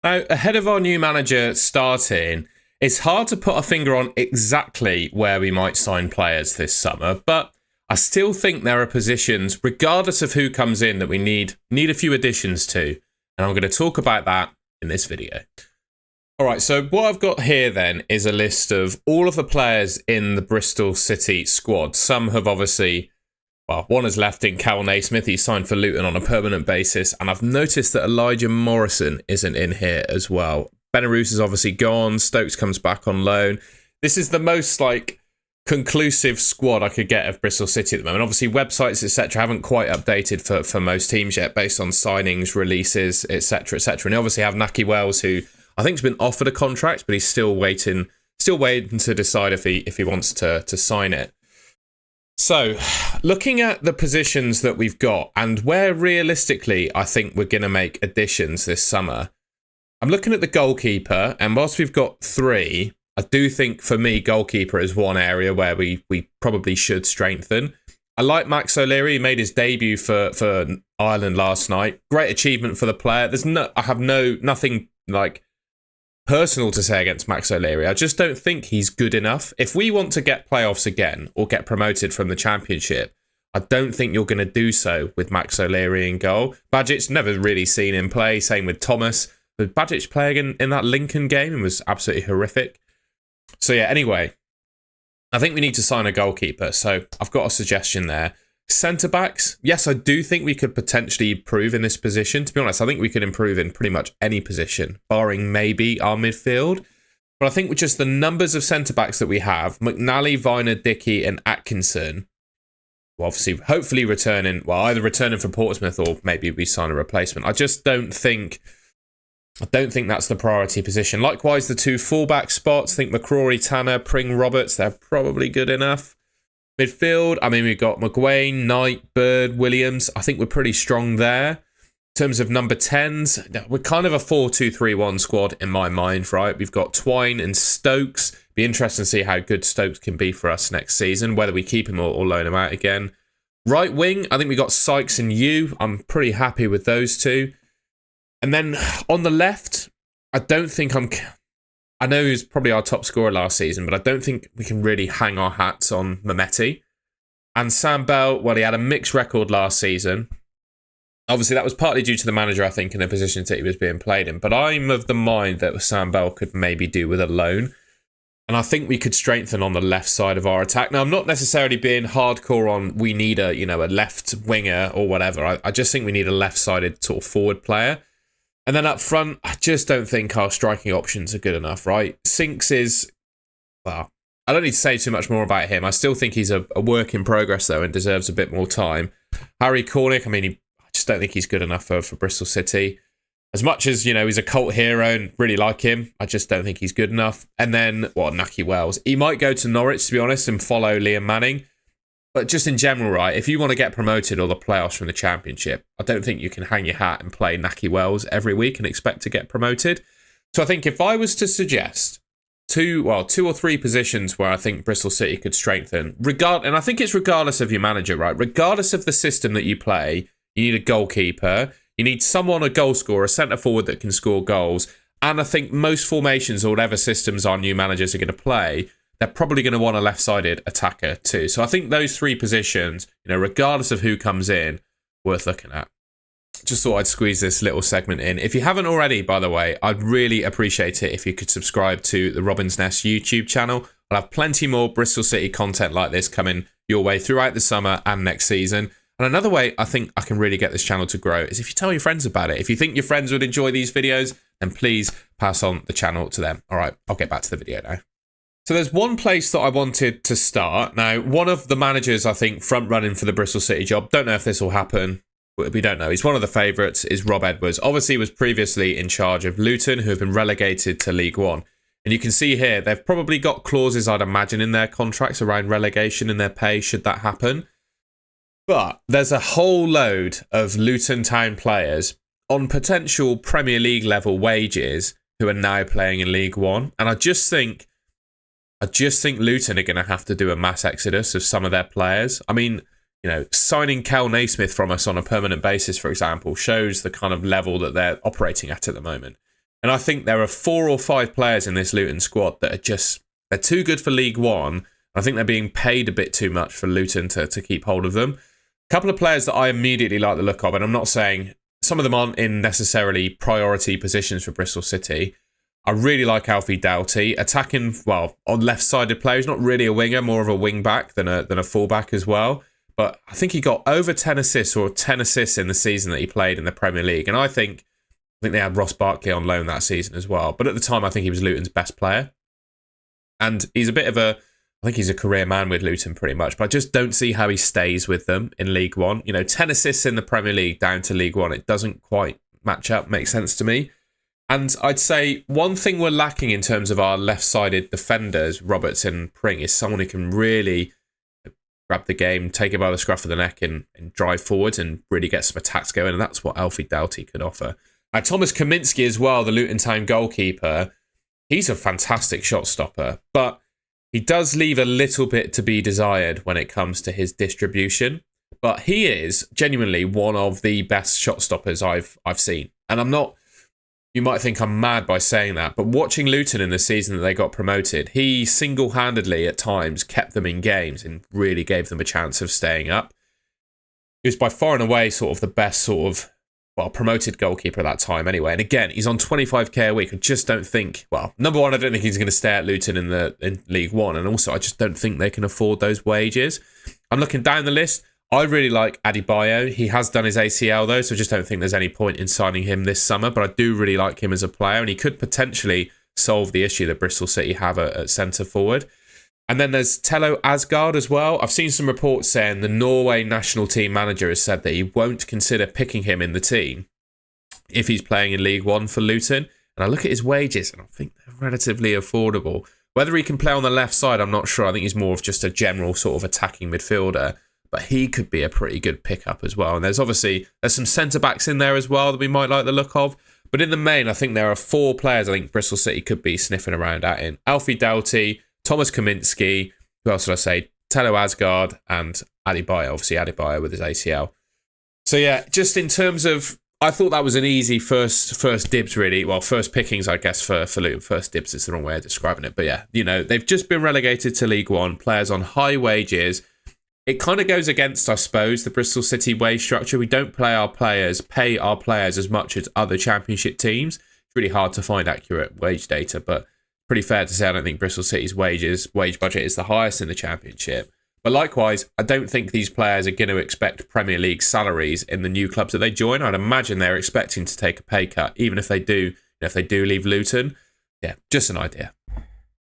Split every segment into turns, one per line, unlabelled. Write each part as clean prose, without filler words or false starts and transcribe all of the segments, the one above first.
Now, ahead of our new manager starting, it's hard to put a finger on exactly where we might sign players this summer, but I still think there are positions, regardless of who comes in, that we need a few additions to, and I'm going to talk about that in this video. All right, so what I've got here then is a list of all of the players in the Bristol City squad. Some have obviously, well, one has left in Cal Naismith. He's signed for Luton on a permanent basis, and I've noticed that Elijah Morrison isn't in here as well. Benarouz is obviously gone. Stokes comes back on loan. This is the most conclusive squad I could get of Bristol City at the moment. Obviously, websites, etc., haven't quite updated for most teams yet based on signings, releases, etc., etc. And you obviously have Nahki Wells, who I think has been offered a contract, but he's still waiting to decide if he wants to sign it. So, looking at the positions that we've got and where realistically I think we're going to make additions this summer, I'm looking at the goalkeeper, and whilst we've got three, I do think for me goalkeeper is one area where we probably should strengthen. I like Max O'Leary. He made his debut for Ireland last night. Great achievement for the player. I have nothing personal to say against Max O'Leary. I just don't think he's good enough. If we want to get playoffs again or get promoted from the Championship, I don't think you're going to do so with Max O'Leary in goal. Badgett's never really seen him play. Same with Thomas. But Badgett playing in that Lincoln game and was absolutely horrific. So yeah, anyway, I think we need to sign a goalkeeper. So I've got a suggestion there. Centre-backs, yes, I do think we could potentially improve in this position. To be honest, I think we could improve in pretty much any position, barring maybe our midfield. But I think with just the numbers of centre-backs that we have, McNally, Viner, Dickey and Atkinson, well, obviously, hopefully returning, either returning from Portsmouth or maybe we sign a replacement. I don't think that's the priority position. Likewise, the two fullback spots, I think McCrory, Tanner, Pring, Roberts, they're probably good enough. Midfield, we've got McGuane, Knight, Bird, Williams. I think we're pretty strong there. In terms of number 10s, we're kind of a 4-2-3-1 squad in my mind, right? We've got Twine and Stokes. Be interesting to see how good Stokes can be for us next season, whether we keep him or loan him out again. Right wing, I think we've got Sykes and Yu. I'm pretty happy with those two. And then on the left, I know he was probably our top scorer last season, but I don't think we can really hang our hats on Mehmeti. And Sam Bell, well, he had a mixed record last season. Obviously, that was partly due to the manager, I think, and the positions that he was being played in. But I'm of the mind that Sam Bell could maybe do with a loan. And I think we could strengthen on the left side of our attack. Now, I'm not necessarily being hardcore on we need a left winger or whatever. I just think we need a left-sided sort of forward player. And then up front, I just don't think our striking options are good enough, right? Sinks is, well, I don't need to say too much more about him. I still think he's a work in progress, though, and deserves a bit more time. Harry Cornick, I just don't think he's good enough for Bristol City. As much as, he's a cult hero and really like him, I just don't think he's good enough. And then, Nahki Wells. He might go to Norwich, to be honest, and follow Liam Manning. But just in general, right, if you want to get promoted or the playoffs from the Championship, I don't think you can hang your hat and play Nahki Wells every week and expect to get promoted. So I think if I was to suggest two or three positions where I think Bristol City could strengthen, and I think it's regardless of your manager, right? Regardless of the system that you play, you need a goalkeeper, you need someone, a goal scorer, a centre forward that can score goals. And I think most formations or whatever systems our new managers are going to play, they're probably going to want a left-sided attacker too. So I think those three positions, regardless of who comes in, worth looking at. Just thought I'd squeeze this little segment in. If you haven't already, by the way, I'd really appreciate it if you could subscribe to the Robin's Nest YouTube channel. I'll have plenty more Bristol City content like this coming your way throughout the summer and next season. And another way I think I can really get this channel to grow is if you tell your friends about it. If you think your friends would enjoy these videos, then please pass on the channel to them. All right, I'll get back to the video now. So there's one place that I wanted to start. Now, one of the managers, I think, front-running for the Bristol City job, don't know if this will happen, we don't know. He's one of the favourites, is Rob Edwards. Obviously, he was previously in charge of Luton, who have been relegated to League One. And you can see here, they've probably got clauses, I'd imagine, in their contracts around relegation and their pay, should that happen. But there's a whole load of Luton Town players on potential Premier League level wages who are now playing in League One. And I just think Luton are going to have to do a mass exodus of some of their players. Signing Cal Naismith from us on a permanent basis, for example, shows the kind of level that they're operating at the moment. And I think there are 4 or 5 players in this Luton squad that they're too good for League One. I think they're being paid a bit too much for Luton to keep hold of them. A couple of players that I immediately like the look of, and I'm not saying some of them aren't in necessarily priority positions for Bristol City. I really like Alfie Doughty. Attacking, well, on left-sided player. He's not really a winger, more of a wing-back than a full-back as well. But I think he got over 10 assists or 10 assists in the season that he played in the Premier League. And I think they had Ross Barkley on loan that season as well. But at the time, I think he was Luton's best player. And he's a bit of I think he's a career man with Luton pretty much. But I just don't see how he stays with them in League One. 10 assists in the Premier League down to League One. It doesn't quite match up, make sense to me. And I'd say one thing we're lacking in terms of our left-sided defenders, Roberts and Pring, is someone who can really grab the game, take it by the scruff of the neck and drive forwards and really get some attacks going. And that's what Alfie Doughty could offer. Thomas Kaminski as well, the Luton Town goalkeeper. He's a fantastic shot stopper, but he does leave a little bit to be desired when it comes to his distribution. But he is genuinely one of the best shot stoppers I've seen. And I'm not... You might think I'm mad by saying that, but watching Luton in the season that they got promoted, he single-handedly at times kept them in games and really gave them a chance of staying up. He was by far and away sort of the best promoted goalkeeper at that time anyway. And again, he's on 25k a week. I just don't think, number one, I don't think he's going to stay at Luton in League One. And also, I just don't think they can afford those wages. I'm looking down the list. I really like Adebayo. He has done his ACL though, so I just don't think there's any point in signing him this summer. But I do really like him as a player, and he could potentially solve the issue that Bristol City have at centre forward. And then there's Tello Asgard as well. I've seen some reports saying the Norway national team manager has said that he won't consider picking him in the team if he's playing in League One for Luton. And I look at his wages and I think they're relatively affordable. Whether he can play on the left side, I'm not sure. I think he's more of just a general sort of attacking midfielder. But he could be a pretty good pickup as well. And there's some centre-backs in there as well that we might like the look of. But in the main, I think there are 4 players I think Bristol City could be sniffing around at in. Alfie Doughty, Thomas Kaminski, who else did I say? Tello Asgard and Adebayo. Obviously Adebayo with his ACL. So yeah, just in terms of... I thought that was an easy first dibs, really. Well, first pickings, I guess, for Luton. First dibs is the wrong way of describing it. But yeah, they've just been relegated to League One. Players on high wages. It kind of goes against, I suppose, the Bristol City wage structure. We don't pay our players as much as other championship teams. It's really hard to find accurate wage data, but pretty fair to say I don't think Bristol City's wage budget is the highest in the championship. But likewise, I don't think these players are going to expect Premier League salaries in the new clubs that they join. I'd imagine they're expecting to take a pay cut, even if they do leave Luton. Yeah, just an idea.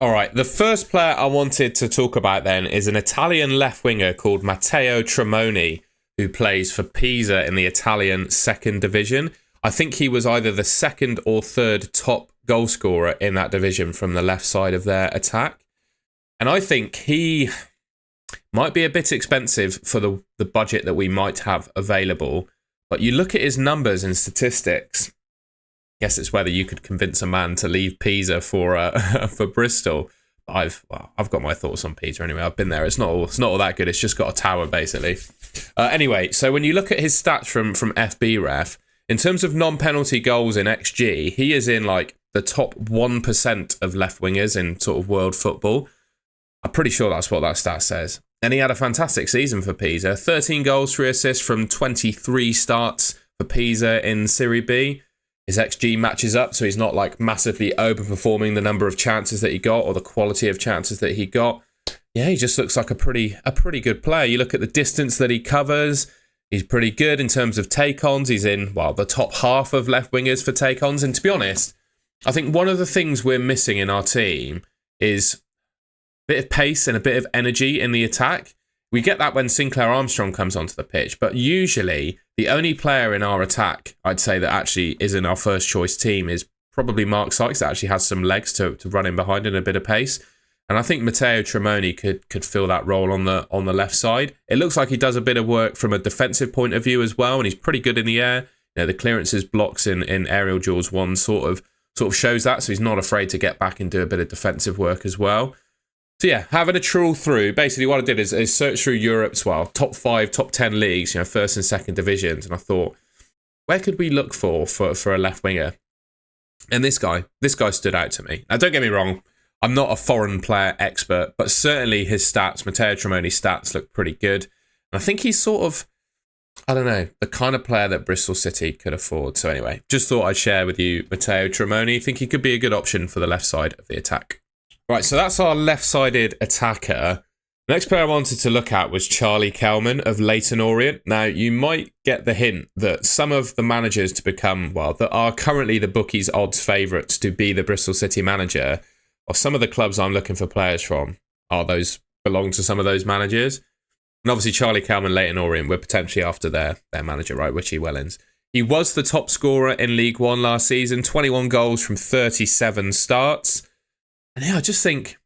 All right, the first player I wanted to talk about then is an Italian left winger called Matteo Tramoni, who plays for Pisa in the Italian second division. I think he was either the second or third top goal scorer in that division from the left side of their attack. And I think he might be a bit expensive for the budget that we might have available. But you look at his numbers and statistics. Guess it's whether you could convince a man to leave Pisa for Bristol. I've got my thoughts on Pisa anyway. I've been there. It's not all that good. It's just got a tower basically. Anyway, so when you look at his stats from FBref, in terms of non-penalty goals in XG, he is in like the top 1% of left wingers in sort of world football. I'm pretty sure that's what that stat says. And he had a fantastic season for Pisa. 13 goals, 3 assists from 23 starts for Pisa in Serie B. His XG matches up, so he's not like massively overperforming the number of chances that he got or the quality of chances that he got. Yeah, he just looks like a pretty good player. You look at the distance that he covers, he's pretty good in terms of take-ons. He's in, the top half of left wingers for take-ons. And to be honest, I think one of the things we're missing in our team is a bit of pace and a bit of energy in the attack. We get that when Sinclair Armstrong comes onto the pitch, but usually the only player in our attack, I'd say, that actually is in our first choice team is probably Mark Sykes, that actually has some legs to run in behind and a bit of pace. And I think Matteo Tramoni could fill that role on the left side. It looks like he does a bit of work from a defensive point of view as well, and he's pretty good in the air. The clearances, blocks in aerial duels one sort of shows that, so he's not afraid to get back and do a bit of defensive work as well. So yeah, having a trawl through, basically what I did is search through Europe's, top 5, top 10 leagues, first and second divisions, and I thought, where could we look for a left winger? And this guy stood out to me. Now, don't get me wrong, I'm not a foreign player expert, but certainly his stats, Matteo Tramoni's stats, look pretty good. And I think he's sort of, I don't know, the kind of player that Bristol City could afford. So anyway, just thought I'd share with you Matteo Tramoni. I think he could be a good option for the left side of the attack. Right, so that's our left-sided attacker. The next player I wanted to look at was Charlie Kelman of Leyton Orient. Now, you might get the hint that some of the managers to become, well, that are currently the bookies' odds favourites to be the Bristol City manager, or some of the clubs I'm looking for players from, belong to some of those managers. And obviously, Charlie Kelman, Leyton Orient, we're potentially after their manager, right, Richie Wellens. He was the top scorer in League One last season, 21 goals from 37 starts. And yeah, I just think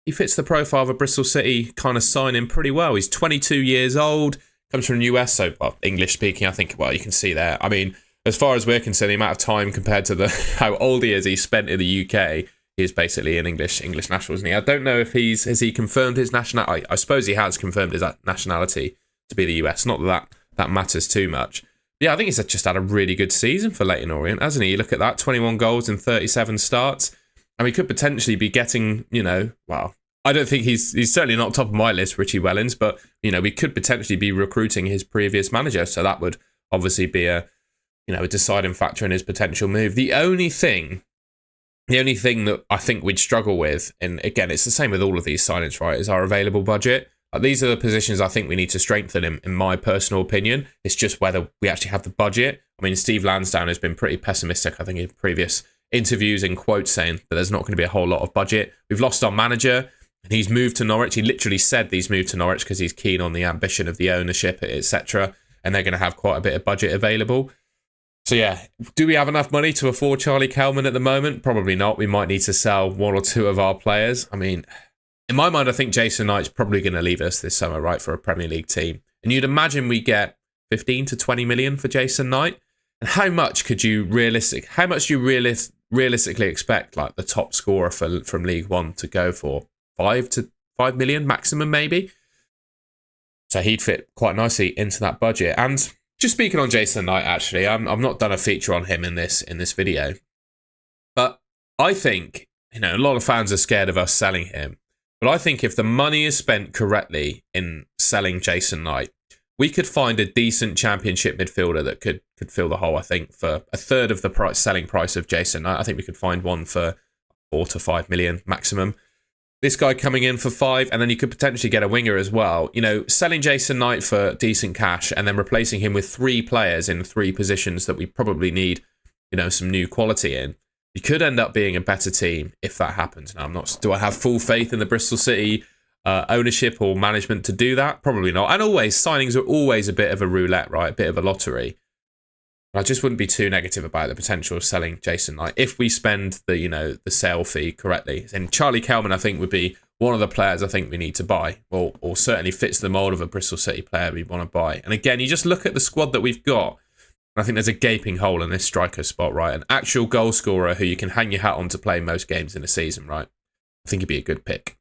he fits the profile of a Bristol City kind of signing pretty well. He's 22 years old, comes from the US, so English speaking, I think, well, you can see there. I mean, as far as we're concerned, the amount of time compared to how old he is, he spent in the UK, he is basically an English national, isn't he? I don't know if has he confirmed his nationality. I suppose he has confirmed his nationality to be the US. Not that matters too much. Yeah, I think he's just had a really good season for Leyton Orient, hasn't he? You look at that, 21 goals in 37 starts. And we could potentially be getting, well, I don't think he's certainly not top of my list, Richie Wellens, but, we could potentially be recruiting his previous manager. So that would obviously be a deciding factor in his potential move. The only thing that I think we'd struggle with, and again, it's the same with all of these signings, right, is our available budget. These are the positions I think we need to strengthen in my personal opinion. It's just whether we actually have the budget. I mean, Steve Lansdowne has been pretty pessimistic, I think, in previous interviews and quotes saying that there's not going to be a whole lot of budget. We've lost our manager and he's moved to Norwich. He literally said he's moved to Norwich because he's keen on the ambition of the ownership, etc. And they're going to have quite a bit of budget available. So yeah, do we have enough money to afford Charlie Kelman at the moment? Probably not. We might need to sell one or two of our players. I mean, in my mind, I think Jason Knight's probably going to leave us this summer, right, for a Premier League team. And you'd imagine we get 15 to 20 million for Jason Knight. And how much do you realistically expect like the top scorer from League One to go for? 5 million maximum, maybe. So he'd fit quite nicely into that budget. And just speaking on Jason Knight, actually, I've not done a feature on him in this video, but I think a lot of fans are scared of us selling him. But I think if the money is spent correctly in selling Jason Knight, we could find a decent championship midfielder that could fill the hole, I think, for a third of the selling price of Jason Knight. I think we could find one for 4 to 5 million maximum. This guy coming in for 5, and then you could potentially get a winger as well. Selling Jason Knight for decent cash and then replacing him with 3 players in 3 positions that we probably need, some new quality in. You could end up being a better team if that happens. Now, do I have full faith in the Bristol City ownership or management to do that? Probably not. And signings are always a bit of a roulette, right? A bit of a lottery. But I just wouldn't be too negative about the potential of selling Jason Knight if we spend the sale fee correctly. And Charlie Kelman, I think, would be one of the players I think we need to buy, or certainly fits the mould of a Bristol City player we want to buy. And again, you just look at the squad that we've got, and I think there's a gaping hole in this striker spot, right? An actual goal scorer who you can hang your hat on to play most games in a season, right? I think he'd be a good pick.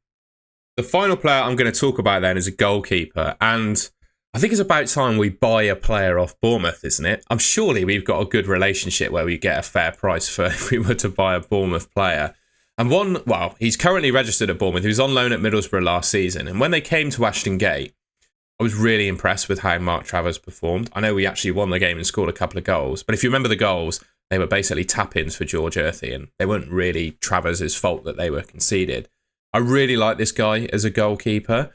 The final player I'm going to talk about then is a goalkeeper, and I think it's about time we buy a player off Bournemouth, isn't it? Surely we've got a good relationship where we get a fair price for if we were to buy a Bournemouth player. And he's currently registered at Bournemouth. He was on loan at Middlesbrough last season, and when they came to Ashton Gate, I was really impressed with how Mark Travers performed. I know we actually won the game and scored a couple of goals, but if you remember the goals, they were basically tap-ins for George Earthy, and they weren't really Travers' fault that they were conceded. I really like this guy as a goalkeeper.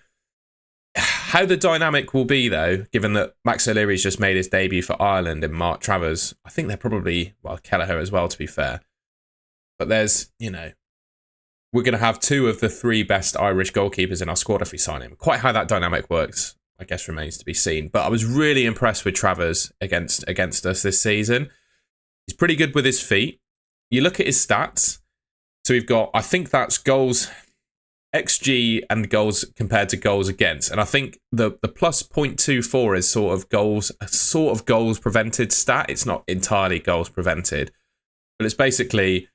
How the dynamic will be, though, given that Max O'Leary's just made his debut for Ireland and Mark Travers, I think they're probably, Kelleher as well, to be fair. But there's, we're going to have 2 of the 3 best Irish goalkeepers in our squad if we sign him. Quite how that dynamic works, I guess, remains to be seen. But I was really impressed with Travers against us this season. He's pretty good with his feet. You look at his stats. So we've got, I think that's goals XG and goals compared to goals against. And I think the plus 0.24 is sort of goals prevented stat. It's not entirely goals prevented, but it's basically,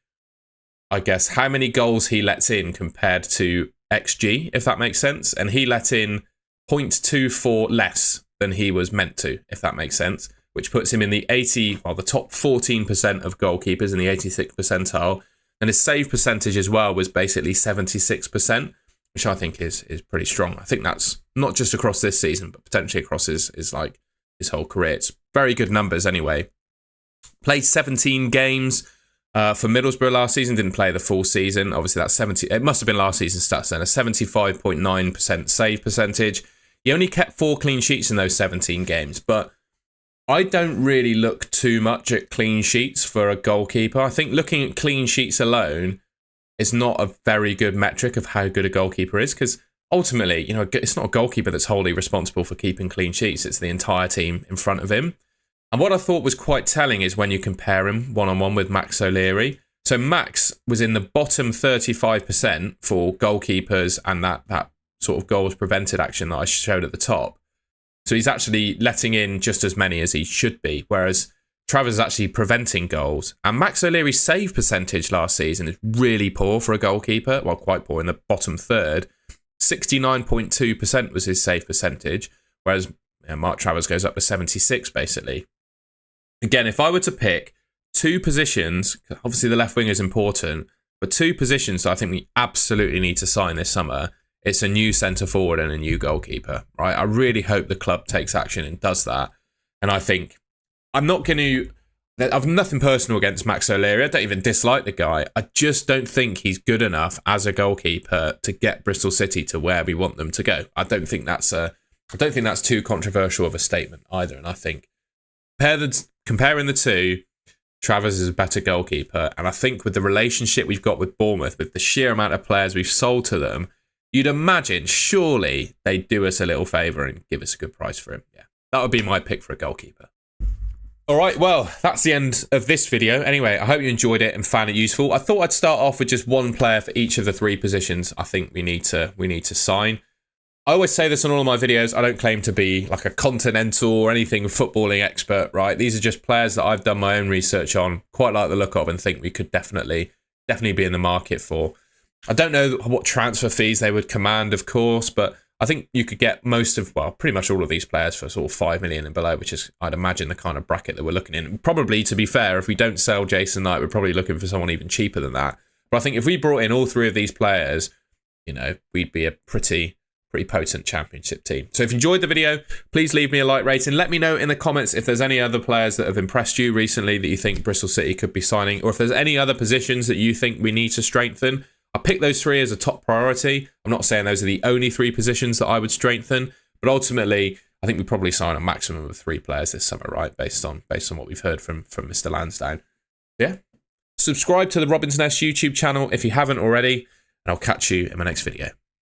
I guess, how many goals he lets in compared to XG, if that makes sense. And he let in 0.24 less than he was meant to, if that makes sense. which puts him in the the top 14% of goalkeepers in the 86th percentile. And his save percentage as well was basically 76%, which I think is pretty strong. I think that's not just across this season, but potentially across his whole career. It's very good numbers anyway. Played 17 games for Middlesbrough last season, didn't play the full season. Obviously, that's 70. It must have been last season's stats then. A 75.9% save percentage. He only kept 4 clean sheets in those 17 games, but I don't really look too much at clean sheets for a goalkeeper. I think looking at clean sheets alone is not a very good metric of how good a goalkeeper is, because ultimately, it's not a goalkeeper that's wholly responsible for keeping clean sheets. It's the entire team in front of him. And what I thought was quite telling is when you compare him one-on-one with Max O'Leary. So Max was in the bottom 35% for goalkeepers and that sort of goals prevented action that I showed at the top. So he's actually letting in just as many as he should be, whereas Travers is actually preventing goals. And Max O'Leary's save percentage last season is really poor for a goalkeeper. Well, quite poor, in the bottom third. 69.2% was his save percentage, whereas Mark Travers goes up to 76 basically. Again, if I were to pick 2 positions, obviously the left wing is important, but 2 positions that I think we absolutely need to sign this summer, it's a new centre forward and a new goalkeeper, right? I really hope the club takes action and does that. And I think I've nothing personal against Max O'Leary. I don't even dislike the guy. I just don't think he's good enough as a goalkeeper to get Bristol City to where we want them to go. I don't think that's too controversial of a statement either. And I think comparing the two, Travers is a better goalkeeper. And I think with the relationship we've got with Bournemouth, with the sheer amount of players we've sold to them, you'd imagine surely they'd do us a little favour and give us a good price for him. Yeah, that would be my pick for a goalkeeper. All right, well, that's the end of this video. Anyway, I hope you enjoyed it and found it useful. I thought I'd start off with just one player for each of the 3 positions I think we need to sign. I always say this on all of my videos. I don't claim to be like a continental or anything footballing expert, right? These are just players that I've done my own research on, quite like the look of, and think we could definitely be in the market for. I don't know what transfer fees they would command, of course, but I think you could get pretty much all of these players for sort of 5 million and below, which is, I'd imagine, the kind of bracket that we're looking in. Probably, to be fair, if we don't sell Jason Knight, we're probably looking for someone even cheaper than that. But I think if we brought in all 3 of these players, we'd be a pretty potent championship team. So if you enjoyed the video, please leave me a like rating. Let me know in the comments if there's any other players that have impressed you recently that you think Bristol City could be signing, or if there's any other positions that you think we need to strengthen. I picked those 3 as a top priority. I'm not saying those are the only 3 positions that I would strengthen, but ultimately, I think we probably sign a maximum of 3 players this summer, right? Based on what we've heard from Mr. Lansdowne. Yeah. Subscribe to the Robin's Nest YouTube channel if you haven't already, and I'll catch you in my next video.